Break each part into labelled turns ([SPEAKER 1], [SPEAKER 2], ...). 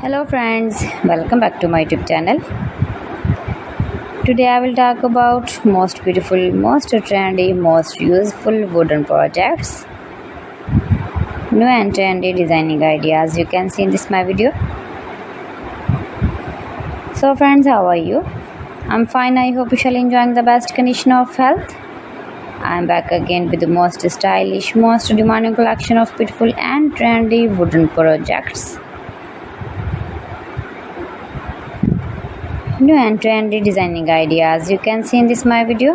[SPEAKER 1] Hello friends, welcome back to my YouTube channel. Today I will talk about most beautiful, most trendy, most useful wooden projects. New and trendy designing ideas you can see in this my video. So friends, how are you? I'm fine. I hope you shall enjoying the best condition of health. I'm back again with the most stylish, most demanding collection of beautiful and trendy wooden projects. New and trendy designing ideas you can see in this my video.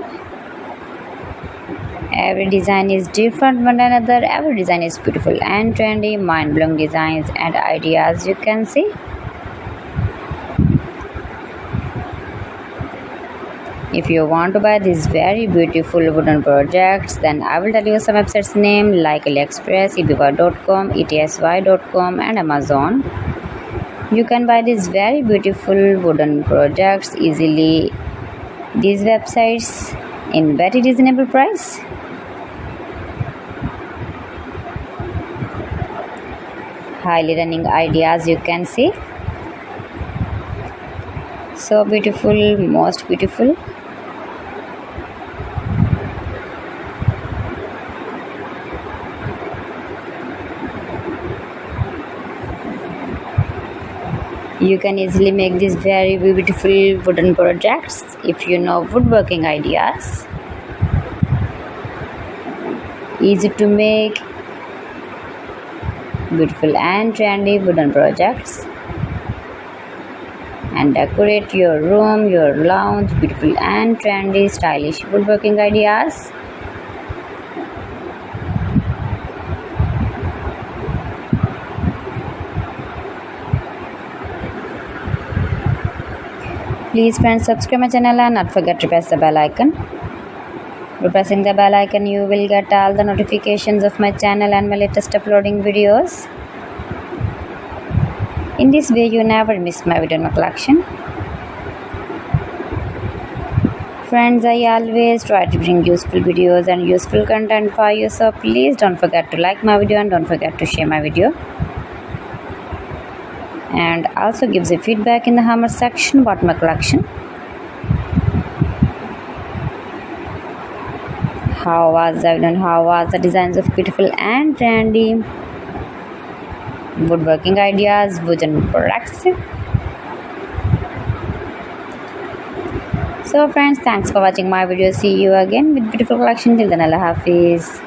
[SPEAKER 1] Every design is different one another. Every design is beautiful and trendy, mind-blowing designs and ideas you can see. If you want to buy these very beautiful wooden projects, then I will tell you some websites name like AliExpress, eBay.com, etsy.com and Amazon. You can buy these very beautiful wooden projects easily. These websites in very reasonable price. Highly running ideas you can see. So beautiful, most beautiful. You can easily make these very beautiful wooden projects if you know woodworking ideas. Easy to make beautiful and trendy wooden projects and decorate your room, your lounge, beautiful and trendy stylish woodworking ideas. Please friends, subscribe my channel and not forget to press the bell icon. By pressing the bell icon, you will get all the notifications of my channel and my latest uploading videos. In this way, you never miss my video in my collection. Friends, I always try to bring useful videos and useful content for you, so please don't forget to like my video and don't forget to share my video. And also gives a feedback in the comment section about my collection. How was I done? How was the designs of beautiful and trendy woodworking ideas, wooden products? So friends, thanks for watching my video. See you again with beautiful collection. Till then, Allah Hafiz.